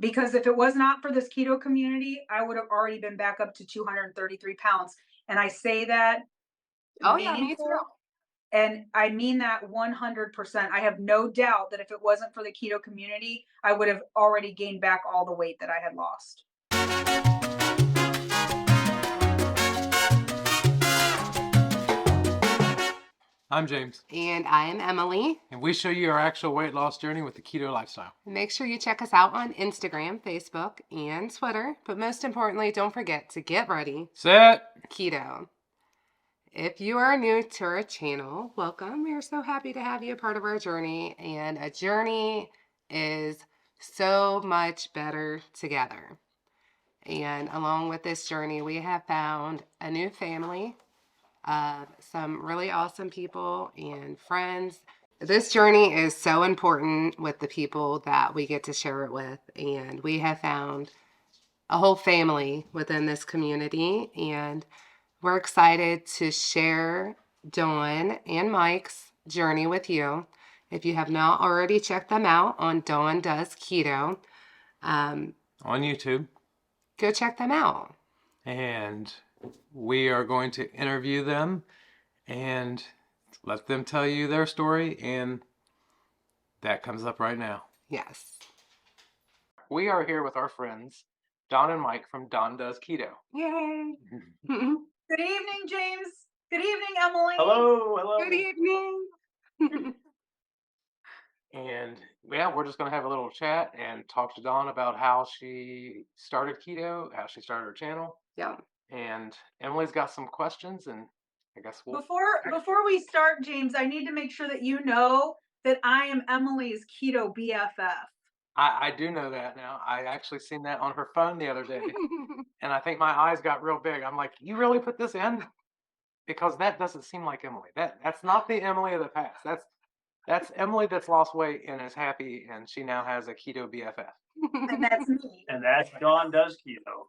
Because if it was not for this keto community, I would have already been back up to 233 pounds. And I say that Oh, yeah, me too. meaningful, and I mean that 100%. I have no doubt that if it wasn't for the keto community, I would have already gained back all the weight that I had lost. I'm James, And I am Emily. and we show you our actual weight loss journey with the keto lifestyle. Make sure you check us out on Instagram, Facebook, and Twitter. But most importantly, don't forget to get ready. Set. Keto. If you are new to our channel, welcome. We are so happy to have you a part of our journey. And a journey is so much better together. And along with this journey, we have found a new family of some really awesome people and friends. This journey is so important with the people that we get to share it with. And we have found a whole family within this community. And we're excited to share Dawn and Mike's journey with you. If you have not already checked them out on Dawn Does Keto, On YouTube. go check them out. And we are going to interview them and let them tell you their story, and that comes up right now. Yes. We are here with our friends, Dawn and Mike from Dawn Does Keto. Yay. Good evening, James. Good evening, Emily. Hello. Good evening. And yeah, we're just going to have a little chat and talk to Dawn about how she started keto, how she started her channel. Yeah. And Emily's got some questions, and I guess we'll... Before we start, James, I need to make sure that you know that I am Emily's keto BFF. I do know that now. I actually seen that on her phone the other day, and I think my eyes got real big. I'm like, you really put this in? Because that doesn't seem like Emily. That's not the Emily of the past. That's Emily that's lost weight and is happy, and she now has a keto BFF. And that's me. And that's Dawn Does Keto.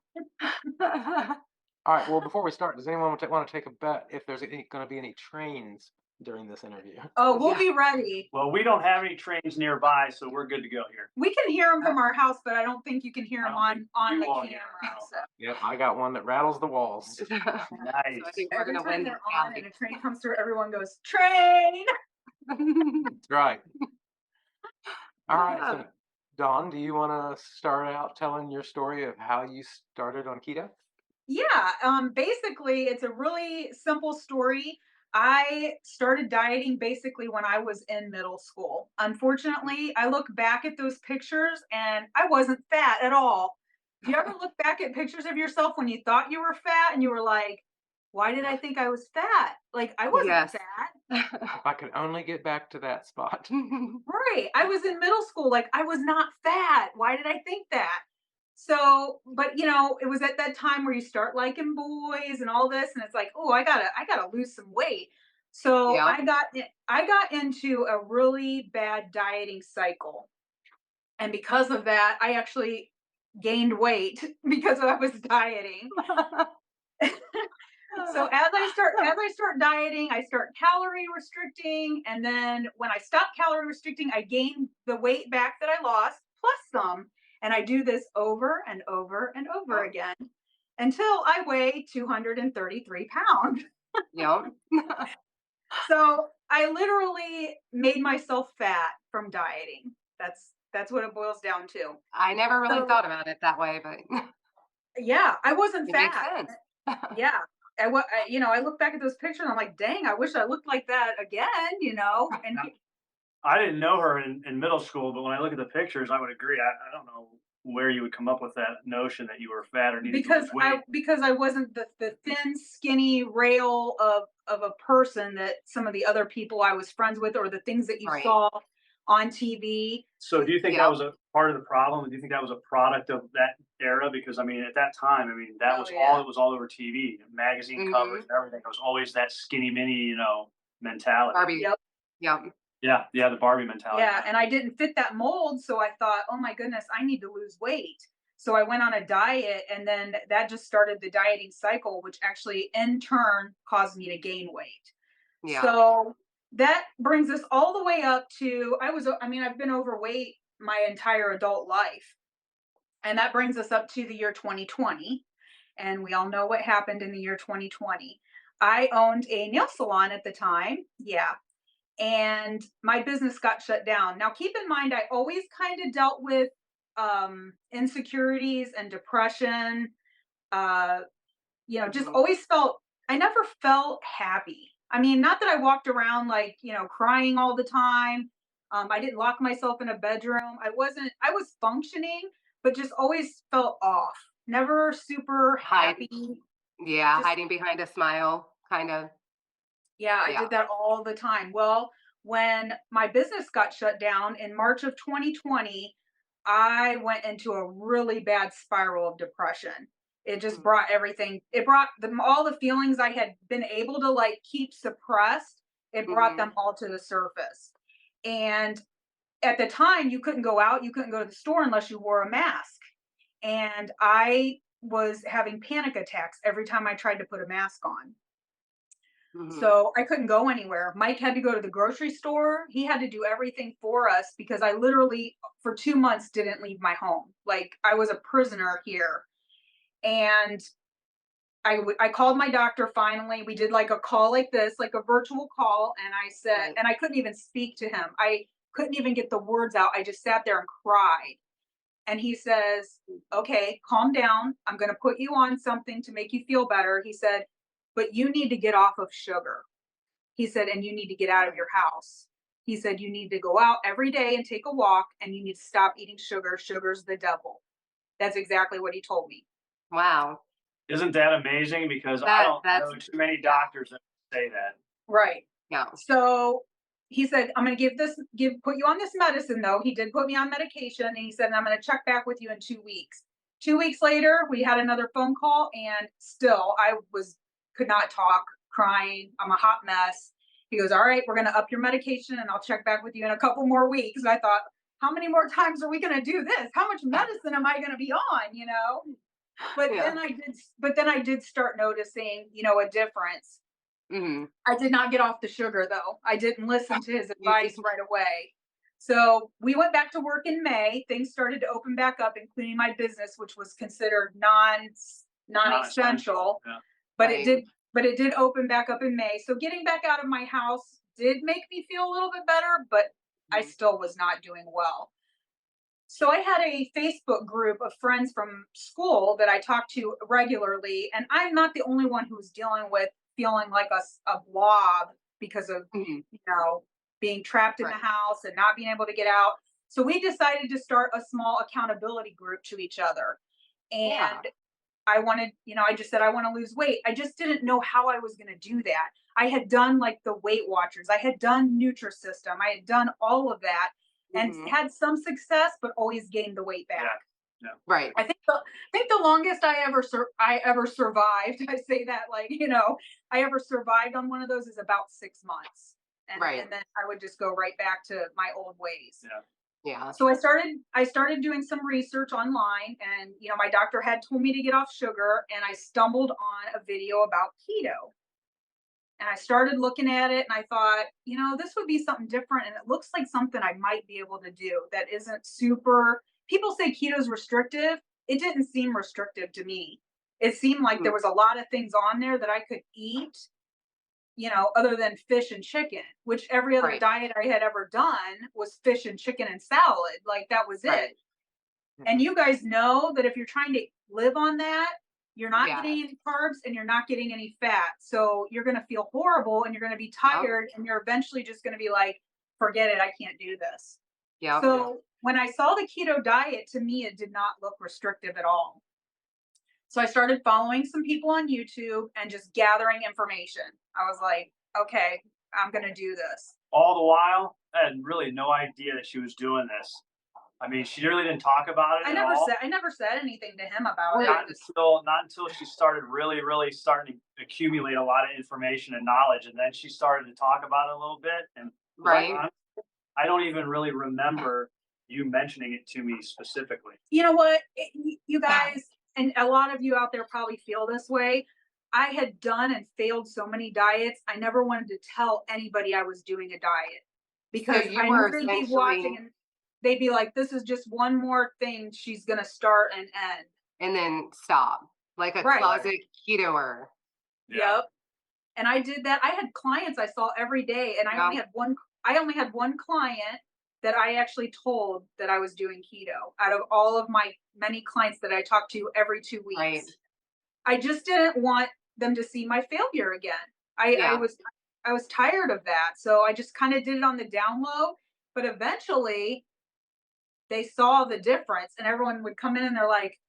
All right. Well, before we start, does anyone want to take a bet if there's going to be any trains during this interview? Oh, we'll be ready. Well, we don't have any trains nearby, so we're good to go here. We can hear them from our house, but I don't think you can hear them on the will, camera. yeah. So. Yep, I got one that rattles the walls. So I Nice. think we're Every going to time win. they're on and a train comes through, everyone goes, train! That's right. All right. Yeah. So, Dawn, do you want to start out telling your story of how you started on keto? Yeah, basically, it's a really simple story. I started dieting basically when I was in middle school. Unfortunately, I look back at those pictures and I wasn't fat at all. Do you ever look back at pictures of yourself when you thought you were fat and you were like, why did I think I was fat? Like, I wasn't Yes. fat. If I could only get back to that spot. Right. I was in middle school. Like, I was not fat. Why did I think that? So, but it was at that time where you start liking boys and all this, and it's like, oh, I gotta lose some weight. So Yeah. I got into a really bad dieting cycle, and because of that, I actually gained weight because I was dieting. So as I start dieting, I start calorie restricting, and then when I stop calorie restricting, I gain the weight back that I lost plus some, and I do this over and over and over again until I weigh 233 pounds. Yeah. So I literally made myself fat from dieting. That's what it boils down to. I never really So, thought about it that way, but yeah, I wasn't it makes fat. sense. Yeah. I look back at those pictures and I'm like, dang, I wish I looked like that again, and I didn't know her in middle school, but when I look at the pictures, I would agree. I don't know where you would come up with that notion that you were fat or needed to lose weight. because I wasn't the thin, skinny rail of a person that some of the other people I was friends with, or the things that you Right. saw on TV. So do you think Yeah. that was a part of the problem? Do you think that was a product of that era? Because I mean, at that time, I mean, that Oh, was yeah. all it was all over TV, magazine covers, and everything. It was always that skinny mini, mentality. Barbie. Yep. Yeah. Yeah, the Barbie mentality. Yeah, and I didn't fit that mold, so I thought, oh my goodness, I need to lose weight. So I went on a diet, and then that just started the dieting cycle, which actually in turn caused me to gain weight. Yeah. So that brings us all the way up to I've been overweight my entire adult life. And that brings us up to the year 2020. And we all know what happened in the year 2020. I owned a nail salon at the time. Yeah. And my business got shut down. Now, keep in mind, I always kind of dealt with insecurities and depression. Uh, just Mhm. always felt, I never felt happy. I mean, not that I walked around like, crying all the time. I didn't lock myself in a bedroom. I was functioning, but just always felt off. Never super Hide, happy. yeah, Just, hiding behind a smile, kind of. yeah, I Yeah. did that all the time. Well, when my business got shut down in March of 2020, I went into a really bad spiral of depression. It just Mhm. brought everything, it brought all the feelings I had been able to like keep suppressed, it brought Mhm. them all to the surface. And at the time, you couldn't go out, you couldn't go to the store unless you wore a mask. And I was having panic attacks every time I tried to put a mask on. Mhm. So I couldn't go anywhere. Mike had to go to the grocery store. He had to do everything for us because I literally, for 2 months, didn't leave my home. Like I was a prisoner here. And I called my doctor finally. We did like a call like this, like a virtual call. And I said, Right. and I couldn't even speak to him. I couldn't even get the words out. I just sat there and cried. And he says, okay, calm down. I'm going to put you on something to make you feel better. He said, but you need to get off of sugar. He said, and you need to get out of your house. He said, you need to go out every day and take a walk and you need to stop eating sugar. Sugar's the devil. That's exactly what he told me. Wow. Isn't that amazing? Because I That don't that's know too many yeah, doctors that say that. Right. yeah. So he said, I'm going to put you on this medicine though. He did put me on medication and he said, I'm going to check back with you in 2 weeks. 2 weeks later, we had another phone call and still could not talk, crying. I'm a hot mess. He goes, all right, we're going to up your medication and I'll check back with you in a couple more weeks. And I thought, how many more times are we going to do this? How much medicine am I going to be on? Yeah. But then I did start noticing, a difference. Mhm. I did not get off the sugar though. I didn't listen to his You advice didn't. right away. So we went back to work in May. Things started to open back up, including my business, which was considered Non-essential. non-essential. Yeah. But it Right. did open back up in May. So getting back out of my house did make me feel a little bit better, but I Mhm. still was not doing well. So I had a Facebook group of friends from school that I talked to regularly, and I'm not the only one who's dealing with feeling like a blob because of, Mhm. you know, being trapped in the Right. house and not being able to get out. So we decided to start a small accountability group to each other. Yeah. And I just said, I want to lose weight. I just didn't know how I was going to do that. I had done like the Weight Watchers, I had done Nutrisystem, I had done all of that and Mhm. had some success, but always gained the weight Yeah. back. Yeah. Right. I think the longest I ever survived. I say that like I ever survived on one of those is about 6 months, Right. and then I would just go right back to my old ways. Yeah. Yeah. So I started doing some research online, and my doctor had told me to get off sugar, and I stumbled on a video about keto. And I started looking at it and I thought, this would be something different and it looks like something I might be able to do that isn't super. People say keto's restrictive. It didn't seem restrictive to me. It seemed like there Mhm. was a lot of things on there that I could eat, other than fish and chicken, which every other Right. diet I had ever done was fish and chicken and salad. Like that was it. Right. And Mhm. you guys know that if you're trying to live on that, you're not Yeah. getting any carbs and you're not getting any fat. So you're going to feel horrible and you're going to be Yep. tired and you're eventually just going to be like, forget it, I can't do this. Yep. Yeah. So when I saw the keto diet, to me, it did not look restrictive at all. So I started following some people on YouTube and just gathering information. I was like, okay, I'm going to do this. All the while, I had really no idea that she was doing this. I mean, she really didn't talk about it I at never all. said I never said anything to him about Well, it. Not until she started really starting to accumulate a lot of information and knowledge, and then she started to talk about it a little bit. And because right. I don't even really remember you mentioning it to me specifically. You know what? You guys, and a lot of you out there probably feel this way. I had done and failed so many diets. I never wanted to tell anybody I was doing a diet So because you I knew were they'd be watching essentially and they'd be like, this is just one more thing she's gonna start and end. And then stop. Like a Right. closet ketoer. Yeah. Yep. And I did that. I had clients I saw every day, and Yeah. I only had one client that I actually told that I was doing keto out of all of my many clients that I talked to every 2 Right. weeks. I just didn't want them to see my failure again. I Yeah. was I was tired of that. So I just kind of did it on the down low, but eventually they saw the difference and everyone would come in and they're like,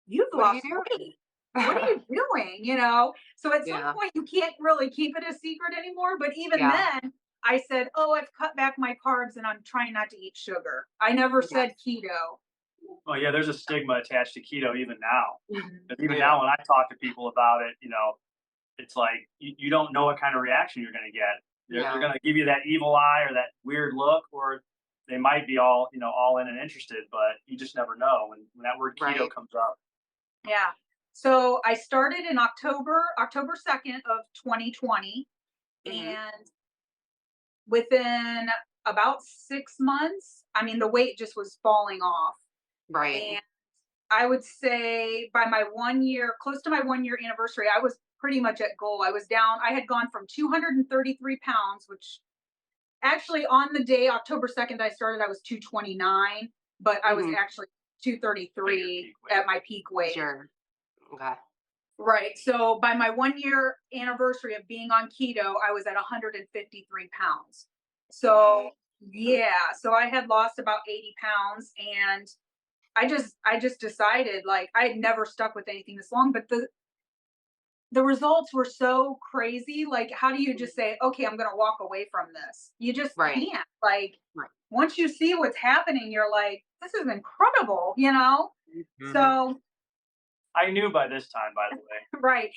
"You've What are you lost doing? weight. What are you doing?" You know? So at some Yeah. point you can't really keep it a secret anymore, but even Yeah. then I said, "Oh, I've cut back my carbs and I'm trying not to eat sugar." I never Yeah. said keto. Well, yeah, there's a stigma attached to keto even now. Mhm. 'Cause even Yeah. now, when I talk to people about it, it's like you don't know what kind of reaction you're going to get. They're Yeah. going to give you that evil eye or that weird look, or they might be all in and interested, but you just never know when that word keto Right. comes up. Yeah. So I started in October 2nd of 2020. Hmm. And within about 6 months, I mean, the weight just was falling off. Right. And I would say by my 1 year, close to my 1 year anniversary, I was pretty much at goal. I had gone from 233 pounds, which actually on the day, October 2nd, I started, I was 229, but I was Hmm. actually At your 233 peak weight. at my peak weight. Sure. Okay. Right. So by my 1 year anniversary of being on keto, I was at 153 pounds. So Yay. yeah, so I had lost about 80 pounds and I just decided like I had never stuck with anything this long, but the results were so crazy. Like, how do you just say, okay, I'm gonna walk away from this? You just Right. can't. Like Right. once you see what's happening, you're like, this is incredible, you know? Mhm. So I knew by this time, by the way. right.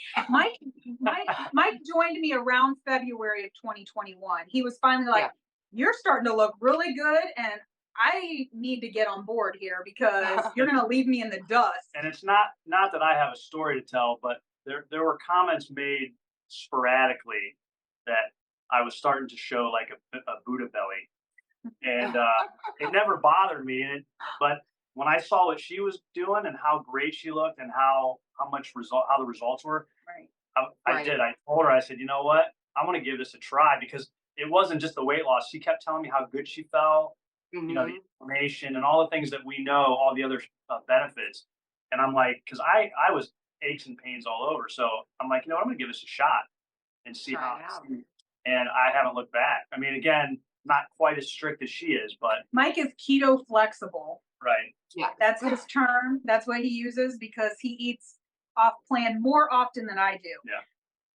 Mike joined me around February of 2021. He was finally like, Yeah. "You're starting to look really good, and I need to get on board here because you're going to leave me in the dust." And it's not that I have a story to tell, but there were comments made sporadically that I was starting to show like a Buddha belly, and it never bothered me. But when I saw what she was doing and how great she looked and how the results were, Right. I Right. did. I told her, I said, you know what? I want to give this a try because it wasn't just the weight loss. She kept telling me how good she felt, the Hmm. information and all the things that we know, all the other benefits. And I'm like, because I was aches and pains all over. So I'm like, I'm going to give this a shot and see Try how. it out. And I haven't looked back. I mean, again, not quite as strict as she is, but Mike is keto flexible. right. Yes. That's his term. That's what he uses because he eats off plan more often than I do. Yeah.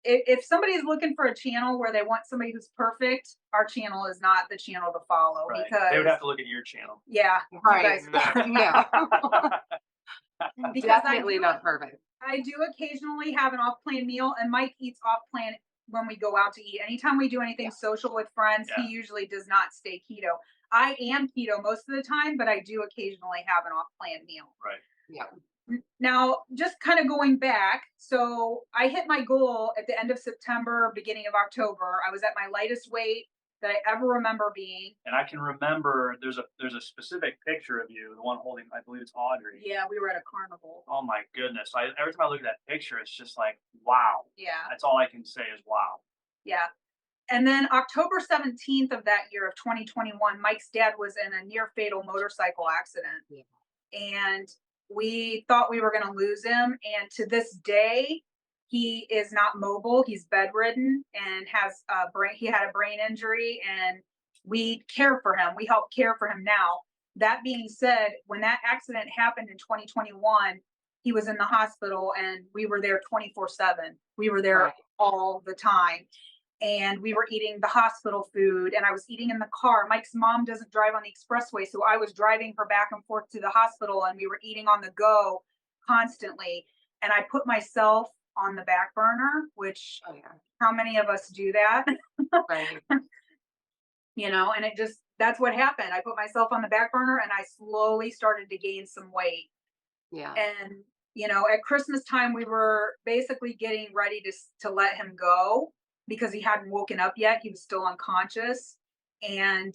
If somebody's looking for a channel where they want somebody who's perfect, our channel is not the channel to follow Right. because They would have to look at your channel. yeah, you Right. guys No. because Definitely not perfect. I do occasionally have an off-plan meal, and Mike eats off-plan when we go out to eat. Anytime we do anything Yeah. social with friends, he Yeah. usually does not stay keto. I am keto most of the time, but I do occasionally have an off-plan meal. Right. Yeah. Now, just kind of going back, so I hit my goal at the end of September, beginning of October. I was at my lightest weight that I ever remember being. And I can remember there's a specific picture of you, the one holding, I believe it's Audrey. Yeah, we were at a carnival. Oh my goodness. Every time I look at that picture, it's just like, wow. Yeah, That's all I can say is wow. yeah. And then October 17th of that year of 2021, Mike's dad was in a near fatal motorcycle accident. Yeah. And we thought we were going to lose him. And to this day, he is not mobile. He's bedridden and he had a brain injury, and we care for him. We help care for him now. That being said, when that accident happened in 2021, he was in the hospital and we were there 24/7. We were there Right. all the time, and we were eating the hospital food, and I was eating in the car. Mike's mom doesn't drive on the expressway, so I was driving her back and forth to the hospital, and we were eating on the go constantly. And I put myself on the back burner, which Oh yeah. how many of us do that? Right. And that's what happened. I put myself on the back burner and I slowly started to gain some weight. Yeah. And at Christmas time we were basically getting ready to let him go because he hadn't woken up yet. He was still unconscious. And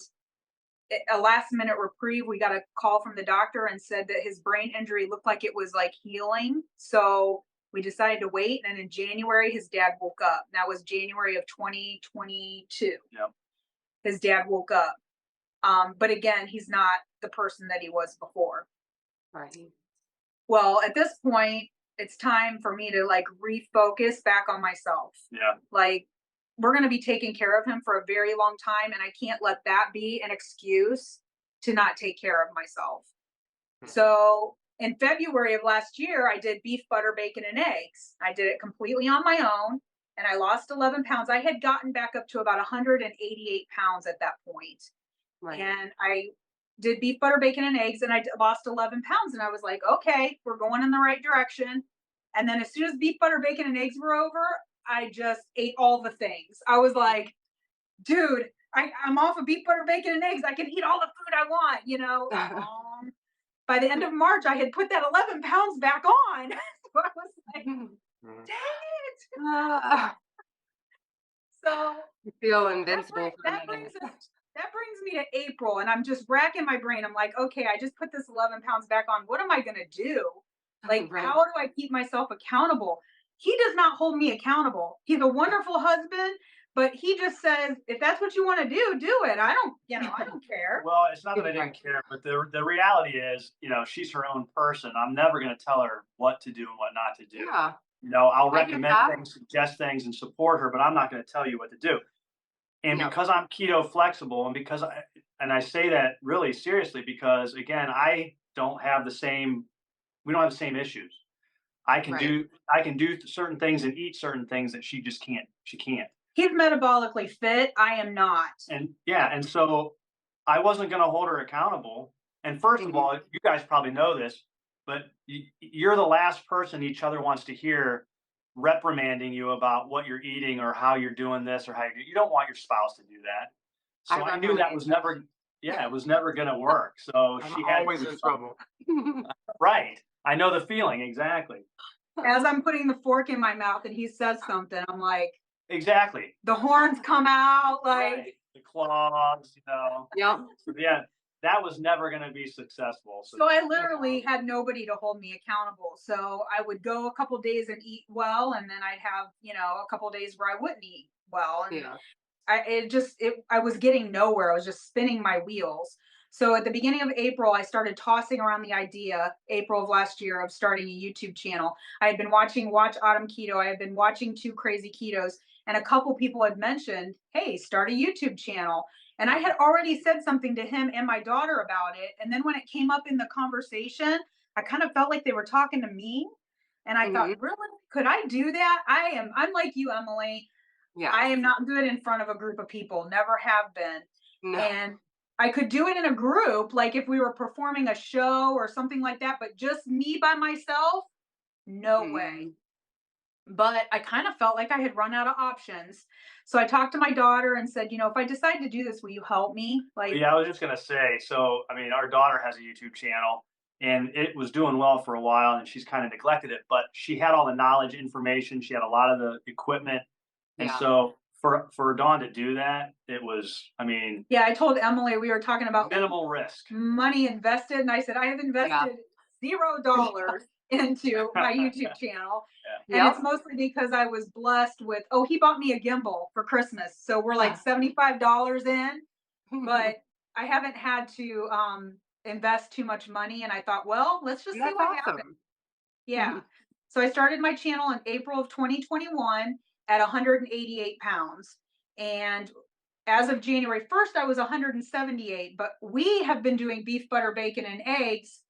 a last minute reprieve. We got a call from the doctor and said that his brain injury looked like it was like healing. So we decided to wait. And in January, his dad woke up. That was January of 2022. Yeah. His dad woke up. But again, he's not the person that he was before. Right. Well, at this point, it's time for me to like refocus back on myself. Yeah. Like, we're going to be taking care of him for a very long time. And I can't let that be an excuse to not take care of myself. So in February of last year, I did beef, butter, bacon, and eggs. I did it completely on my own and I lost 11 pounds. I had gotten back up to about 188 pounds at that point. Right. And I did beef, butter, bacon, and eggs, and I lost 11 pounds. And I was like, okay, we're going in the right direction. And then as soon as beef, butter, bacon, and eggs were over, I just ate all the things. I was like, dude, I'm off of beef, butter, bacon, and eggs. I can eat all the food I want, you know. By the end of March, I had put that 11 pounds back on. So I was like, dang it. So You feel invincible for a that minute. brings me to April, and I'm just racking my brain. I'm like, okay, I just put this 11 pounds back on. What am I going to do? Like, Right. how do I keep myself accountable? He does not hold me accountable. He's a wonderful husband, but he just says, if that's what you want to do it. I don't care. Well, it's not that I didn't care, but the reality is, she's her own person. I'm never going to tell her what to do and what not to do. Yeah. I'll I get recommend that. things, suggest things, and support her, but I'm not going to tell you what to do. And Yep. because I'm keto flexible, and I say that really seriously, because again, we don't have the same issues. I can Right. do certain things and eat certain things that she just can't. She can't. He's metabolically fit. I am not. And yeah, and so I wasn't going to hold her accountable. And first of Mhm. all, you guys probably know this, but you're the last person each other wants to hear reprimanding you about what you're eating or how you're doing this or how you don't want your spouse to do that. So I knew that was never, yeah, it was never going to work. So I'm she had always in trouble. right. I know the feeling exactly. As I'm putting the fork in my mouth and he says something, I'm like, Exactly. the horns come out, like Right. The claws, Yep. Yeah, that was never going to be successful. So I literally had nobody to hold me accountable. So I would go a couple days and eat well, and then I'd have, a couple days where I wouldn't eat well. And Yeah. I was getting nowhere. I was just spinning my wheels. So at the beginning of April, I started tossing around the idea, April of last year, of starting a YouTube channel. I had been watching Watch Autumn Keto. I had been watching Two Crazy Ketos, and a couple people had mentioned, hey, start a YouTube channel. And I had already said something to him and my daughter about it. And then when it came up in the conversation, I kind of felt like they were talking to me. And I thought, Mhm. really? Could I do that? I'm like you, Emily. I Yes. am not good in front of a group of people, never have been. No. And I could do it in a group, like if we were performing a show or something like that, but just me by myself, no way. Mm. But I kind of felt like I had run out of options. So I talked to my daughter and said, if I decide to do this, will you help me? Like, Yeah, I was just gonna say. So, I mean, our daughter has a YouTube channel, and it was doing well for a while, and she's kind of neglected it. But she had all the knowledge, information. She had a lot of the equipment, and Yeah. so for Dawn to do that, it was, I mean, yeah, I told Emily, we were talking about minimal risk. money invested, and I said I have Yeah. invested $0 into my YouTube channel. And it's Yep. mostly because I was blessed with, he bought me a gimbal for Christmas. So we're like $75 in, but I haven't had to invest too much money. And I thought, well, let's just And see that's what happens. awesome. Yeah. So I started my channel in April of 2021 at 188 pounds. And as of January 1st, I was 178. But we have been doing beef, butter, bacon, and eggs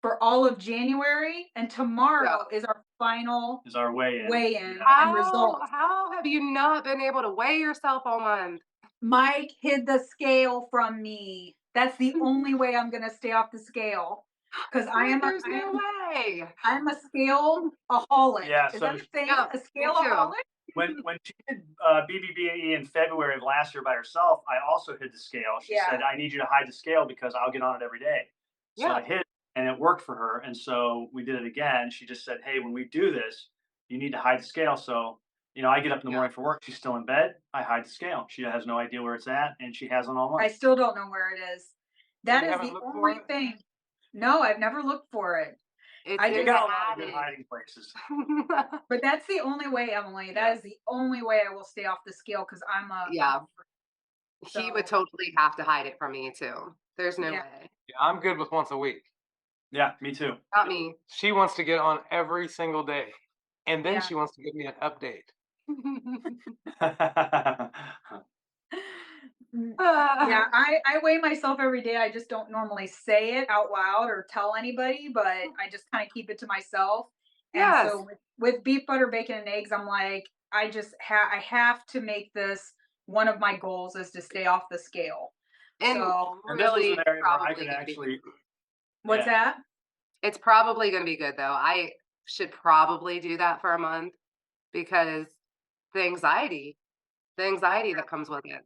for all of January. And tomorrow is our final Is our way in. weigh-in and How results. how have you not been able to weigh yourself all month? Mike hid the scale from me. That's the only way I'm going to stay off the scale. Because There's no way. I'm a scale-aholic. Yeah. Is So that a thing? Yeah, A me scale-aholic? when she did BBB&E in February of last year by herself, I also hid the scale. She Yeah. said, "I need you to hide the scale because I'll get on it every day." So I Yeah. hid, and it worked for her. And so we did it again. She just said, "Hey, when we do this, you need to hide the scale." So I get up in the Yeah. morning for work. She's still in bed. I hide the scale. She has no idea where it's at, and she hasn't all I month. still don't know where it is. That You is haven't the looked for only it? thing. No, I've never looked for it. It's I You in just the got a lot of good attic. hiding places. But that's the only way, Emily. Yeah. That is the only way I will stay off the scale because I'm Yeah. a He would so totally have to hide it from me too. There's no yeah, way. Yeah, I'm good with once a week. Yeah, me too. Not me. She wants to get on every single day, and then yeah. she wants to give me an update. Mm, yeah, Ah, I weigh myself every day. I just don't normally say it out loud or tell anybody, but I just kind of keep it to myself. And yes. so with beef, butter, bacon, and eggs, I'm like, I have to make this one of my goals is to stay off the scale. And So And this was really, an it's area where I probably could gonna be actually, what's yeah, that? it's probably gonna be good though. I should probably do that for a month because the anxiety, the anxiety that comes with it, yeah.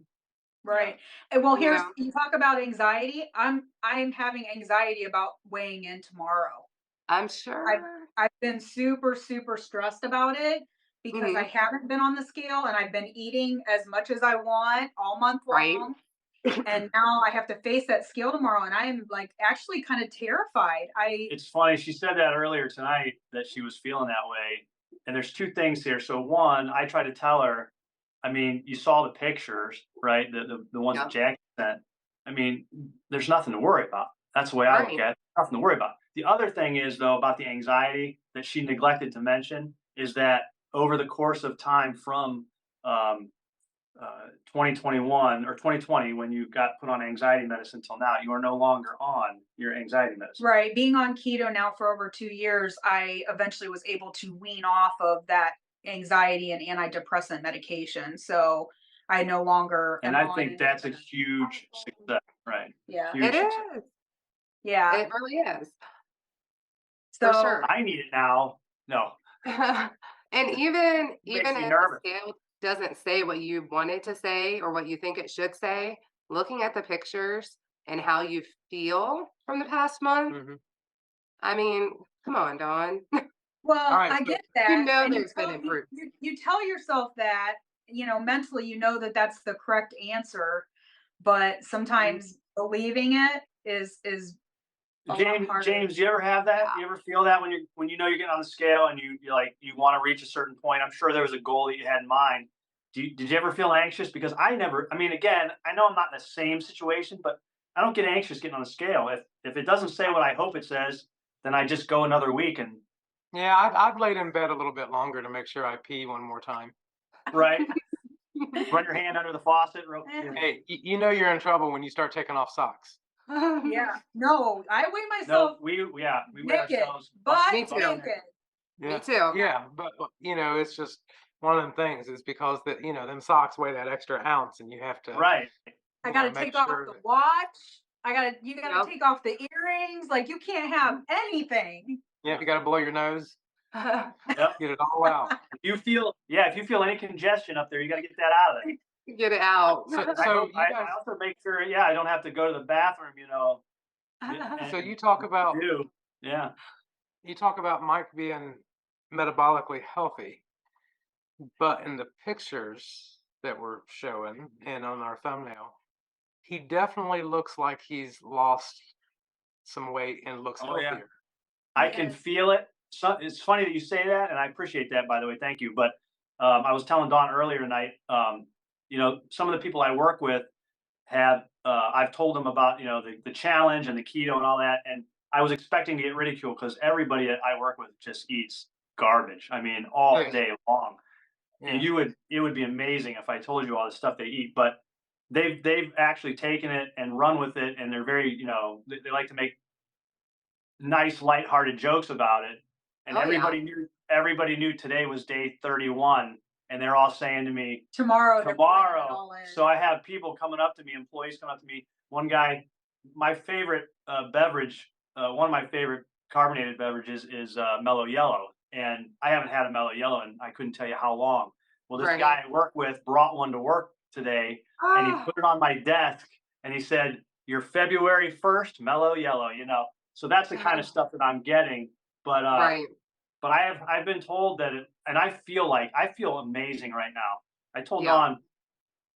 Right. And well, you here's know? you talk about anxiety. I'm having anxiety about weighing in tomorrow. I'm I've sure. I've been super, super stressed about it because I Mhm. haven't been on the scale and I've been eating as much as I want all month Right? long. And now I have to face that scale tomorrow and I am like actually kind of terrified. It's funny. She said that earlier tonight that she was feeling that way. And there's two things here. So one, I tried to tell her. I mean, you saw the pictures, right? The ones that Yeah. Jackie sent. I mean, there's nothing to worry about. That's the way I look Right. at it. Nothing to worry about. The other thing is though about the anxiety that she neglected to mention is that over the course of time from um, 2021 or 2020 when you got put on anxiety medicine till now, you are no longer on your anxiety medicine. right, being on keto now for over 2 years, I eventually was able to wean off of that anxiety and antidepressant medication. So I no longer And am I on think any of that's a that. huge success, right? Yeah. It Huge success. is. Yeah. It really is. For So sure. I need it now. No, And even it makes me if the nervous. scale doesn't say what you want it to say or what you think it should say, looking at the pictures and how you feel from the past month, Mhm. I mean, come on, Dawn. All well, right, I so get You that, know and there's been improvement. you tell yourself that, mentally, that that's the correct answer, but Mhm. sometimes believing it is a lot harder. James, do you ever have that? Yeah. You ever feel that when you know you're getting on the scale and you're like you want to reach a certain point? I'm sure there was a goal that you had in mind. Did you ever feel anxious? Because I never. I mean, again, I know I'm not in the same situation, but I don't get anxious getting on the scale. If it doesn't say what I hope it says, then I just go another week and yeah, I've laid in bed a little bit longer to make sure I pee one more time. right, run your hand under the faucet. Hey, you know you're in trouble when you start taking off socks. Yeah. No, I weigh No, myself we weigh naked, ourselves butt Me too. naked. naked. Me Yeah, too. yeah, but it's just one of them things. Is because that them socks weigh that extra ounce, and you have to Right. I gotta make take off sure the that watch. You gotta Yep. take off the earrings. Like you can't have anything. yeah, you got to blow your nose, Yep. get it all out. If you feel any congestion up there, you got to get that out of there. Get it out. So I so hope you guys, I also make sure, yeah, I don't have to go to the bathroom, so and you talk about do. Yeah. Mike being metabolically healthy, but in the pictures that we're showing and on our thumbnail, he definitely looks like he's lost some weight and looks Oh yeah. healthier. I He can is. feel it. So it's funny that you say that, and I appreciate that, by the way. Thank you. But I was telling Dawn earlier tonight. Some of the people I work with have. I've told them about the challenge and the keto and all that, and I was expecting to get ridiculed because everybody that I work with just eats garbage. I mean, all Yeah, day long. And yeah. it would be amazing if I told you all the stuff they eat, but they've actually taken it and run with it, and they're very they like to make nice lighthearted jokes about it. And Oh yeah. everybody knew today was day 31, and they're all saying to me Tomorrow they're bringing it tomorrow. all in. So I have people coming up to me, employees coming up to me. One guy, my favorite beverage, one of my favorite carbonated beverages is Mellow Yellow, and I haven't had a Mellow Yellow and I couldn't tell you how long. Well, this Right. guy I work with brought one to work today, and he Ah, put it on my desk, and he said, "Your February 1st Mellow Yellow." So that's the kind of stuff that I'm getting. But right. but I've been told that and I feel amazing right now. I told Yeah. Dawn,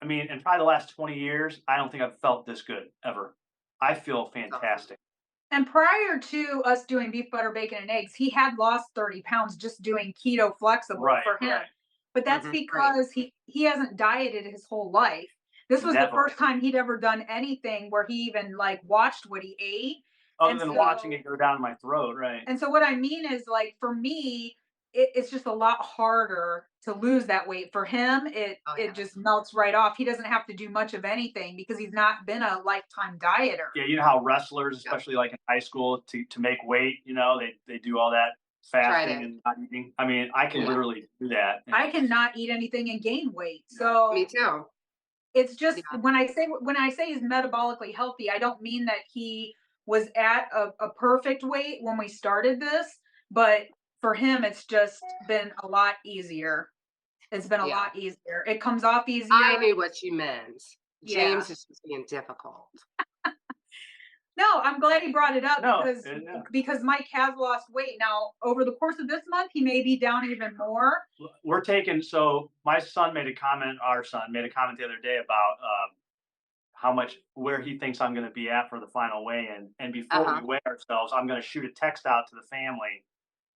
I mean, in probably the last 20 years, I don't think I've felt this good ever. I feel That's awesome. fantastic. And prior to us doing beef, butter, bacon, and eggs, he had lost 30 pounds just doing keto flexible Right, for him. right. But that's Mhm. Right. because he hasn't dieted his whole life. This was the Never. first time he'd ever done anything where he even like watched what he ate. Other And than watching so it go down my throat, right. what I mean is like for me, it's just a lot harder to lose that weight. For him, Oh it yeah. just melts right off. He doesn't have to do much of anything because he's not been a lifetime dieter. Yeah, you know how wrestlers, Yep. especially like in high school, to make weight, they do all that Tried fasting it. and not eating. I mean, I can Yeah. literally do that. I cannot eat anything and gain weight. Me So too. it's just Yeah. when I say he's metabolically healthy, I don't mean that he was at a perfect weight when we started this, but for him, it's just been a lot easier. It's been a Yeah. lot easier. It comes off I easier. knew what you meant. Yeah. James is just being difficult. No, I'm glad he brought it up No, yeah. because Mike has lost weight. Now, over the course of this month, he may be down even more. We're taking. So my son made a comment. Our son made a comment the other day about how much where he thinks I'm going to be at for the final weigh-in. And before we Uh-huh. weigh ourselves, I'm going to shoot a text out to the family,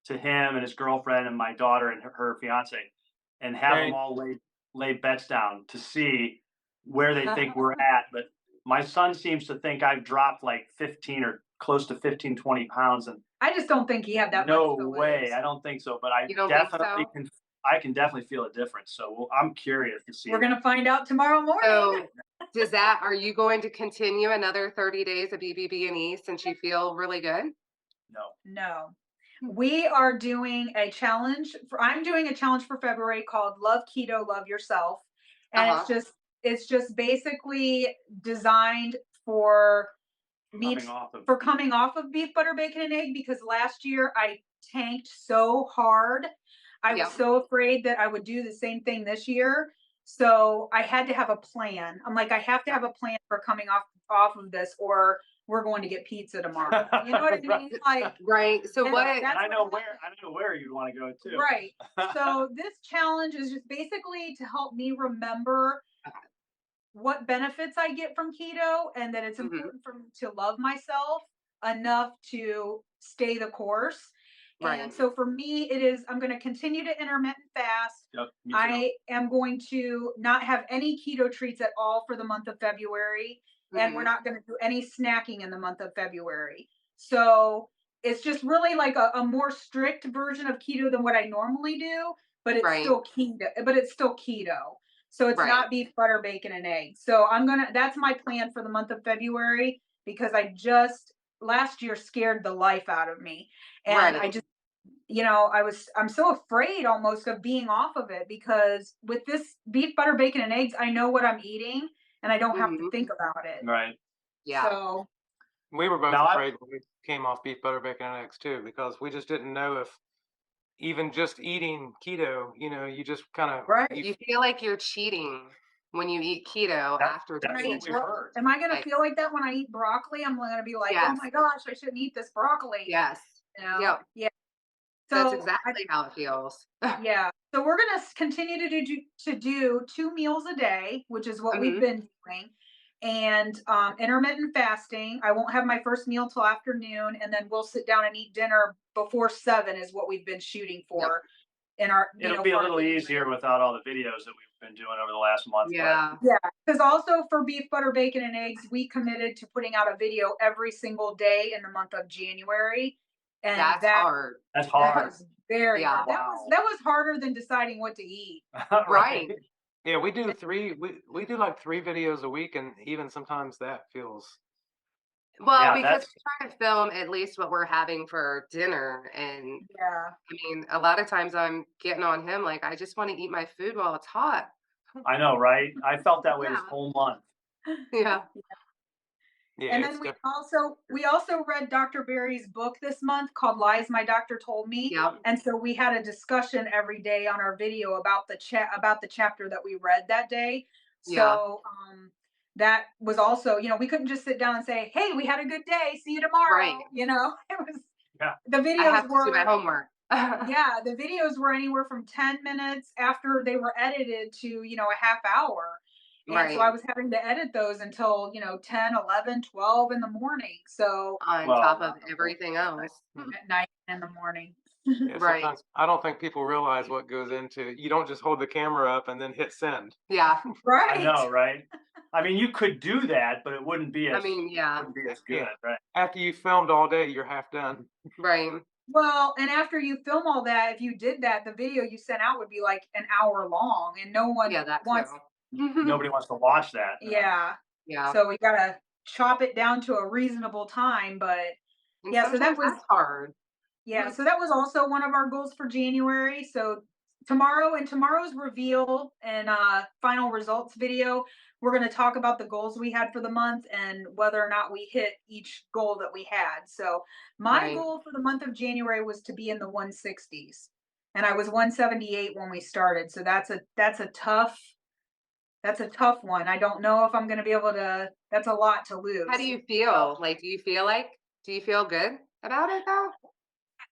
to him and his girlfriend and my daughter and her fiance, and have them Thank all lay bets down to see where they think we're at. But my son seems to think I've dropped like 15 or close to 15, 20 pounds. And I just don't think he had that much no to way, lose. I don't think so. But I You don't think definitely so? can. I can definitely feel a difference. So I'm curious to see We're that. gonna find out tomorrow morning. So are you going to continue another 30 days of BBB&E since you feel really good? No. No. We are doing a challenge I'm doing a challenge for February called Love Keto, Love Yourself. And Uh-huh. it's just basically designed for For me coming off of for coming off of beef, butter, bacon, and egg because last year I tanked so hard. I was Yep. so afraid that I would do the same thing this year. So I had to have a plan. I'm like, I have to Yeah. have a plan for coming off of this, or we're going to get pizza tomorrow. You know what I right. mean? Like, Right. So and what And that's I what know where you'd want to go too. right. So this challenge is just basically to help me remember what benefits I get from keto and that it's Mhm. important for me to love myself enough to stay the course. And Right. so for me, it is I'm going to continue to intermittent fast. Yep, me too. I am going to not have any keto treats at all for the month of February. And we're Mhm. not going to do any snacking in the month of February. So it's just really like a more strict version of keto than what I normally do, but it's Right. still keto, but it's still keto. So it's Right. not beef, butter, bacon, and eggs. So that's my plan for the month of February because I just last year scared the life out of me. And I Right. just, I'm so afraid almost of being off of it because with this beef, butter, bacon, and eggs, I know what I'm eating and I don't have to Mhm. think about it. Right. Yeah. So We were both Now I afraid when we came off beef, butter, bacon, and eggs too, because we just didn't know if even just eating keto, you just kind of right. You feel like you're cheating when you eat keto after When that's I doing what eat we've it. heard. am I gonna Like, feel like that when I eat broccoli? I'm gonna be like, oh yes. my gosh, I shouldn't eat this broccoli. Yes. Yep. Yeah. That's So exactly how it feels. yeah. So we're gonna continue to do 2 meals a day, which is what we've Mhm. been doing, and intermittent fasting. I won't have my first meal till afternoon, and then we'll sit down and eat dinner before 7 is what we've been shooting Yep. for in our It'll be a for our little family. easier without all the videos that we've been doing over the last month, but Yeah. Yeah, because also for beef, butter, bacon, and eggs, we committed to putting out a video every single day in the month of January, and That's hard. that's that hard. was very Yeah. hard. Wow. That was harder than deciding what to eat. Right. right. yeah, we do like 3 videos a week, and even sometimes that feels Well, Yeah, because that's we try to film at least what we're having for dinner, and Yeah. I mean, a lot of times I'm getting on him like, "I just wanna eat my food while it's hot." I know, right? I felt that way this Yeah. whole month. Yeah. yeah, And it's then different. we also read Dr. Berry's book this month called Lies My Doctor Told Me. Yep. And so we had a discussion every day on our video about the chapter that we read that day. Yeah. So that was also, we couldn't just sit down and say, "Hey, we had a good day. See you tomorrow." Right. It was Yeah. the I videos have to do my were homework. Yeah, the videos were anywhere from 10 minutes after they were edited to, a half hour. And so I Right. was having to edit those until, 10, 11, 12 in the morning. So On top Well, of everything else. at night and in the morning. Yeah, Right. sometimes I don't think people realize what goes into it. You don't just hold the camera up and then hit send. Yeah. I Right. know, right? I mean, you could do that, but it wouldn't be I as mean, yeah. wouldn't be as good, Yeah. right? After you filmed all day, you're half done. Right. Well, and after you film all that, if you did that, the video you sent out would be like an hour long and no one Yeah, that wants, too. Nobody wants to watch that. yeah. Yeah. So we gotta chop it down to a reasonable time. But And yeah, so that sometimes was that's hard. yeah, so that was also one of our goals for January. So tomorrow's reveal and final results video, we're going to talk about the goals we had for the month and whether or not we hit each goal that we had. So my Right. goal for the month of January was to be in the 160s. And I was 178 when we started. So that's a tough one. I don't know if I'm going to be able to, that's a lot to How do lose. you So feel? Like, do you feel good about it though?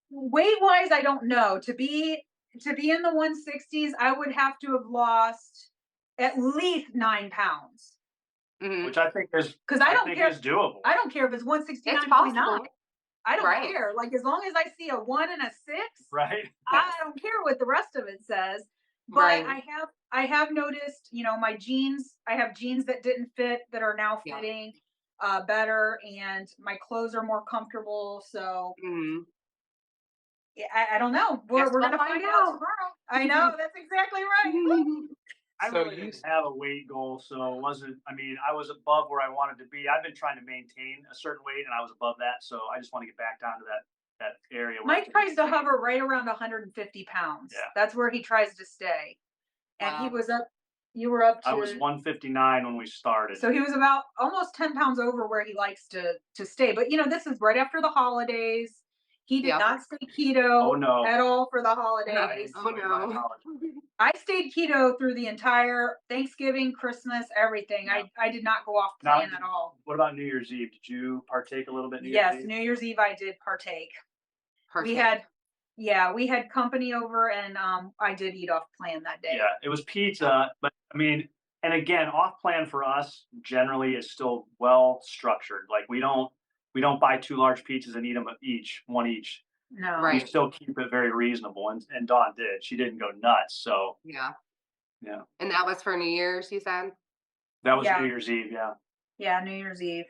weight wise, I don't know. To be in the 160s, I would have to have lost at least 9 pounds. Hmm. Which I think is Because I I don't think care. is doable, I don't care if it's It's 169.9. possible. I don't Right. care. Like as long as I see a 1 and a 6, right? I don't care what the rest of it says. But Right. I have noticed, my jeans. I have jeans that didn't fit that are now Yeah. fitting better, and my clothes are more comfortable. So Hmm. yeah, I don't know. We're Guess we're we'll gonna find find out out. tomorrow. I know that's exactly right. Woo! I So really you, didn't have a weight goal, so it wasn't. I mean, I was above where I wanted to be. I've been trying to maintain a certain weight, and I was above that, so I just want to get back down to that area where I Mike can tries to maintain. hover right around 150 pounds. Yeah, That's where he tries to stay. And he Wow. was up. You were up I was to. 159 when we started. So he was about almost 10 pounds over where he likes to stay. But this is right after the holidays. He did Yep. not stay Oh keto no, at all for the I holidays. Oh enjoyed my no. holiday. I stayed keto through the entire Thanksgiving, Christmas, everything. Yeah. I did not go off Now, plan at all. what about New Year's Eve? Did you partake a little bit New Year's Yes, Eve? New Year's Eve I did partake. We Partake. had Yeah, we had company over and I did eat off plan that day. Yeah, it was pizza, but I mean, and again, off plan for us generally is still well structured. Like we don't buy two large pizzas and eat them each, one each. No. We Right. still keep it very reasonable, and Dawn did. She didn't go nuts, so Yeah. yeah, And that was for New Year's, you said? that was New Yeah. Year's Eve. Yeah, Yeah, New Year's Eve.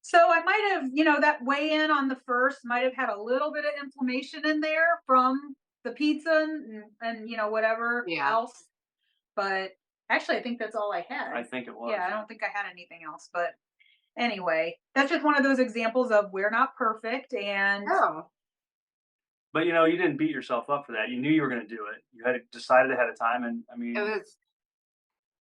So I might have, that weigh in on the first might have had a little bit of inflammation in there from the pizza and whatever Yeah. else. But actually, I think that's all I had. I think it was. Yeah, I don't think I had anything else. But anyway, that's just one of those examples of we're not perfect. And Oh, But you didn't beat yourself up for that. You knew you were going to do it. You had decided ahead of time, and I it mean, was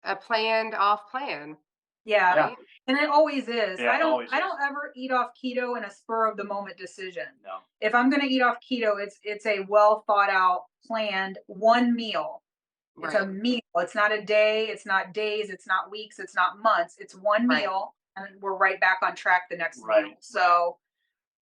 a planned off plan, yeah, yeah, right? and it always is. yeah, I it don't always I is. don't ever eat off keto in a spur of the moment decision. No, If I'm going to eat off keto, it's a well thought out, planned one meal. It's a Right. meal. It's not a day. It's not days. It's not weeks. It's not months. It's one Right. meal, and we're right back on track the next right, meal. So,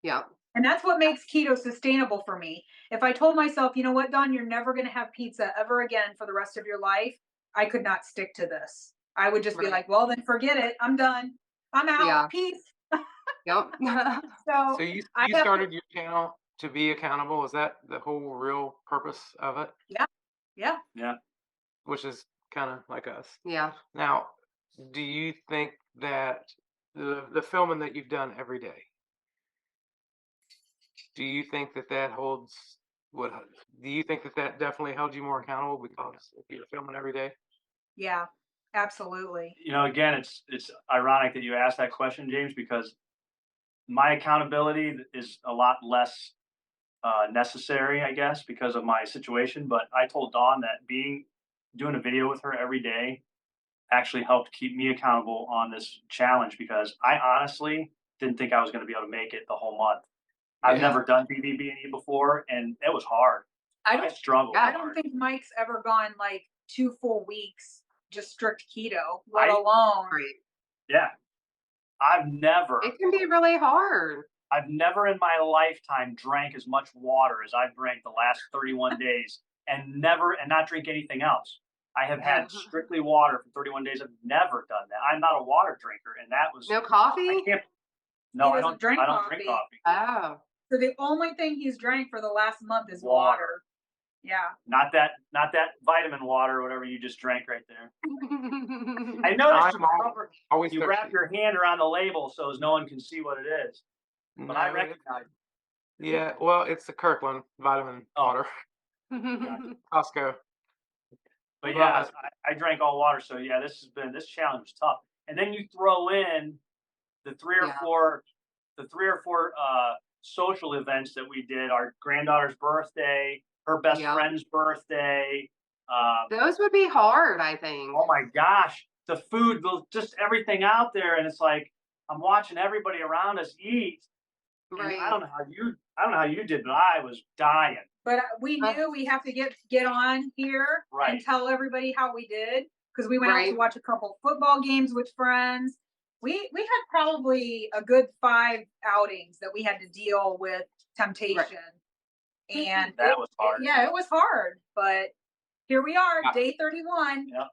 Yeah. and that's what makes keto sustainable for me. If I told myself, you know what, Don, you're never going to have pizza ever again for the rest of your life, I could not stick to this. I would just be Right. like, well, then forget it. I'm done. I'm out. Yeah. Peace. Yep. So so you I you have to, started your channel to be accountable. Is that the whole real purpose of it? yeah, yeah. yeah. Which is kind of like us. Yeah. Now, do you think that the filming that you've done every day, do you think that that holds what? Do you think that that definitely held you more accountable because if you're filming every day? Yeah, absolutely. Again, it's ironic that you asked that question, James, because my accountability is a lot less necessary, I guess, because of my situation. But I told Dawn that doing a video with her every day actually helped keep me accountable on this challenge because I honestly didn't think I was going to be able to make it the whole month. I've Yeah. never done BBB&E before, and it was hard. I I don't struggled I Yeah. don't hard. think Mike's ever gone like 2 full weeks just strict keto, let I alone Right. Yeah, I've never. It can be really hard. I've never in my lifetime drank as much water as I've drank the last 31 days, and not drink anything else. I have had strictly water for 31 days. I've never done that. I'm not a water drinker, and that was No I coffee? can't. He No, I doesn't don't. drink I don't drink coffee. coffee. Oh. So the only thing he's drank for the last month is Water. water. Yeah. Not that vitamin water or whatever you just drank right there. I noticed always you thirsty. wrap your hand around the label so as no one can see what it is. But I No, recognize it. yeah, well, it's the Kirkland vitamin water, Costco. But Well, yeah, I drank all water. So yeah, this challenge was tough. And then you throw in the three or four social events that we did. Our granddaughter's birthday, her best friend's birthday. Those would be hard, I think. Oh my gosh, the food, just everything out there, and it's like I'm watching everybody around us eat. Right. I don't know how you did, but I was dying. But we knew we have to get on here and tell everybody how we did, because we went out to watch a couple football games with friends. We had probably a good 5 outings that we had to deal with temptation. And that was hard. It was hard, but here we are, day 31. Yep.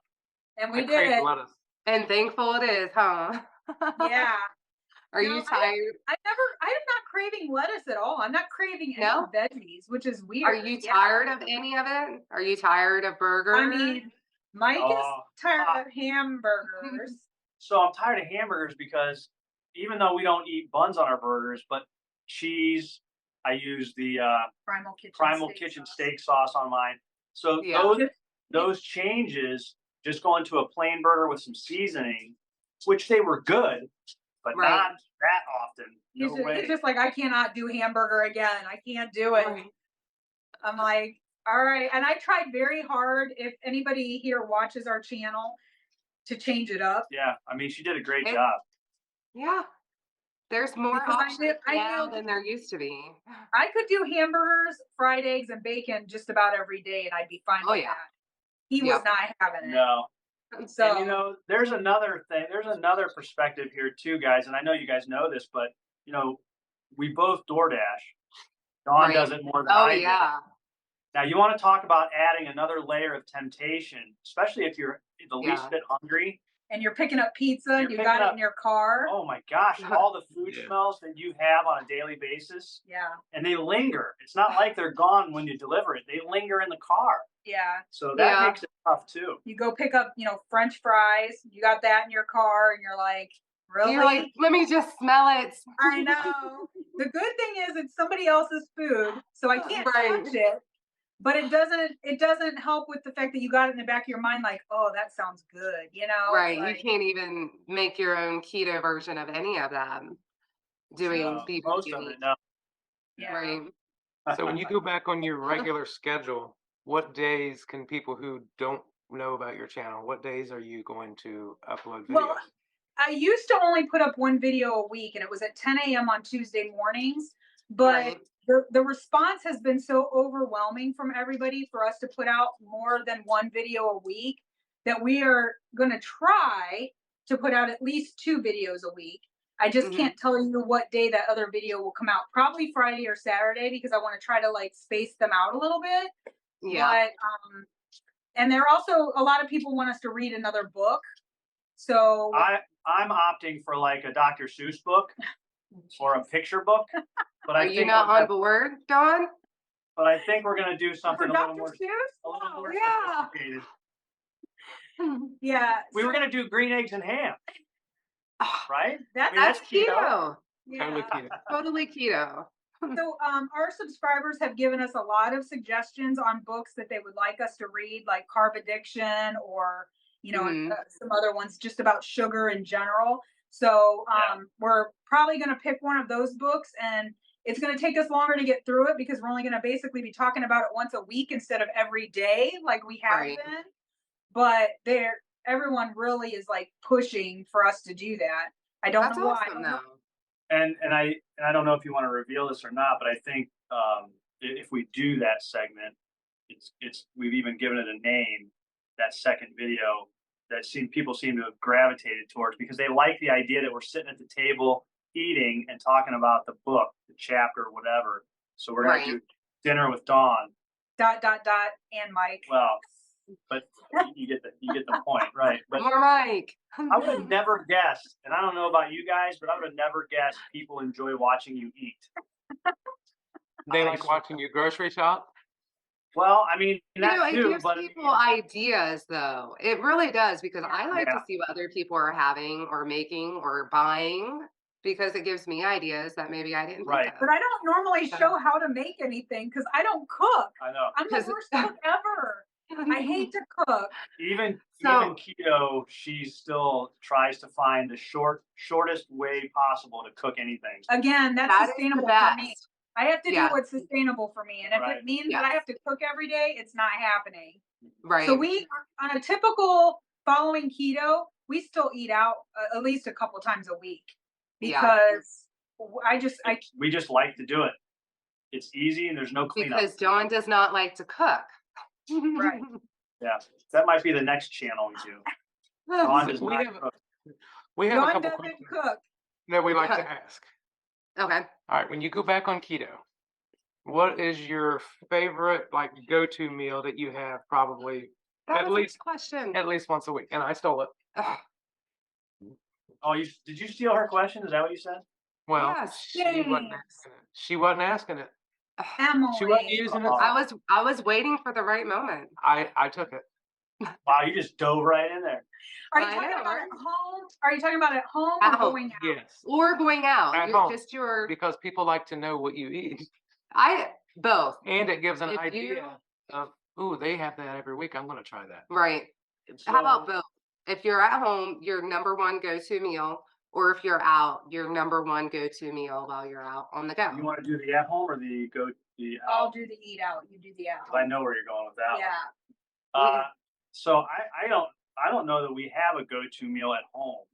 And we did it. Lettuce. And thankful it is, huh? Yeah. Are you tired? I'm not craving lettuce at all. I'm not craving any veggies, which is weird. Are you tired of any of it? Are you tired of burgers? I mean, Mike is tired of hamburgers. So I'm tired of hamburgers because even though we don't eat buns on our burgers, but cheese, I use the Primal Kitchen steak sauce on mine. So those changes, just going to a plain burger with some seasoning, which they were good, but not that often. It's just like, I cannot do hamburger again. I can't do it. I'm like, all right. And I tried very hard, if anybody here watches our channel, to change it up. Yeah, I mean, she did a great job. Yeah. There's more options now than there used to be. I could do hamburgers, fried eggs, and bacon just about every day, and I'd be fine with that. He was not having it. No. So, and there's another thing. There's another perspective here too, guys. And I know you guys know this, but we both DoorDash. Dawn does it more than I do. Now you want to talk about adding another layer of temptation, especially if you're the least bit hungry. And you're picking up pizza and you got it in your car. Oh my gosh, all the food smells that you have on a daily basis. Yeah. And they linger. It's not like they're gone when you deliver it. They linger in the car. Yeah. So that makes it tough too. You go pick up, French fries. You got that in your car and you're like, really? You're like, let me just smell it. I know. The good thing is it's somebody else's food, so I can't touch it. But it doesn't help with the fact that you got it in the back of your mind, like, oh, that sounds good, Right. Like, you can't even make your own keto version of any of them. Doing BBB&E. Most of it, no. Yeah. Right. So when you go back on your regular schedule, what days can people who don't know about your channel, what days are you going to upload videos? Well, I used to only put up 1 video a week, and it was at 10 a.m. on Tuesday mornings. But the response has been so overwhelming from everybody for us to put out more than 1 video a week that we are going to try to put out at least 2 videos a week. I just can't tell you what day that other video will come out. Probably Friday or Saturday, because I want to try to space them out a little bit. Yeah. But and there are also a lot of people want us to read another book. So I'm opting for like a Dr. Seuss book or a picture book. But are you not on board, Dawn? But I think we're going to do something a little more sophisticated. Yeah. We were going to do green eggs and ham. Right? That's keto. Totally keto. Totally keto. So our subscribers have given us a lot of suggestions on books that they would like us to read, like Carb Addiction or, some other ones just about sugar in general. So we're probably going to pick one of those books, and it's going to take us longer to get through it because we're only going to basically be talking about it once a week instead of every day like we have been. But everyone really is pushing for us to do that. I don't know why. Awesome, and I don't know if you want to reveal this or not, but I think if we do that segment, we've even given it a name. That second video that people seem to have gravitated towards because they like the idea that we're sitting at the table eating and talking about the book, the chapter, whatever. So we're gonna Right. do dinner with Dawn. ... And Mike. Well, but you get the point, right? But More Mike. I would have never guessed, and I don't know about you guys, but I would have never guessed people enjoy watching you eat. They like watching you grocery shop. Well, I mean, that It too, gives but people ideas, though. It really does, because I like Yeah. to see what other people are having or making or buying, because it gives me ideas that maybe I didn't Right. think of. But I don't normally So- show how to make anything because I don't cook. I know. I'm the 'Cause- worst cook ever. I hate to cook. Even So- keto, she still tries to find the shortest way possible to cook anything. Again, that's That is the sustainable for me. best. I have to Yeah. do what's sustainable for me. And if Right. it means Yeah. that I have to cook every day, it's not happening. Right. So we, on a typical following keto, we still eat out at least a couple times a week Yeah. because We just like to do it. It's easy and there's no cleanup. Because Dawn does not like to cook. Right. Yeah, that might be the next channel we do. Dawn does We not have- cook. We have a Dawn couple doesn't questions cook. that we like to ask. Okay. All right, when you go back on keto, what is your favorite like go-to meal that you have probably That At was a least- good question. at least once a week? And I stole it. Ugh. Oh, did you steal her question? Is that what you said? Well, Yes. she wasn't James. asking it. She wasn't asking it. Ugh. Emily. She wasn't using it. I was waiting for the right moment. I took it. Wow, you just dove right in there. Are you I talking know, about right? at home? Are you talking about at home At or home, going out? Yes. Or going out. At You're home. just your Because people like to know what you eat. both. And it gives an If idea of, ooh, they have that every week. I'm gonna try that. Right. How about both? If you're at home, your number one go-to meal, or if you're out, your number one go-to meal while you're out on the go. You want to do the at home or the I'll out? do the eat out. You do the out. I know where you're going with that. Yeah. So I don't know that we have a go-to meal at home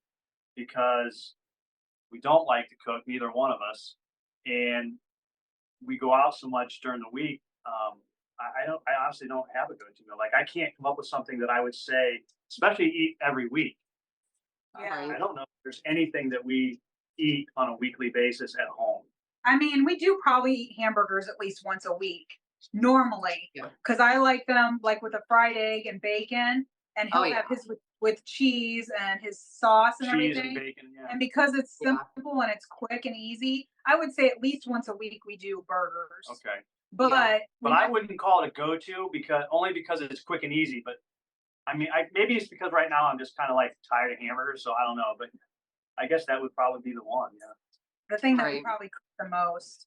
because we don't like to cook, neither one of us, and we go out so much during the week. I honestly don't have a go-to meal. Like I can't come up with something that I would say, especially eat every week. Yeah. I don't know if there's anything that we eat on a weekly basis at home. I mean, we do probably eat hamburgers at least once a week normally Yeah. because I like them like with a fried egg and bacon, and he'll Oh, yeah. have his with cheese and his sauce and Cheese everything. and bacon, yeah. And because it's Yeah. simple and it's quick and easy, I would say at least once a week we do burgers. Okay. But Yeah. But I wouldn't call it a go-to because it's quick and easy. But I mean, maybe it's because right now I'm just kind of like tired of hamburgers, so I don't know. But I guess that would probably be the one. Yeah. the thing that we Right. probably cook the most.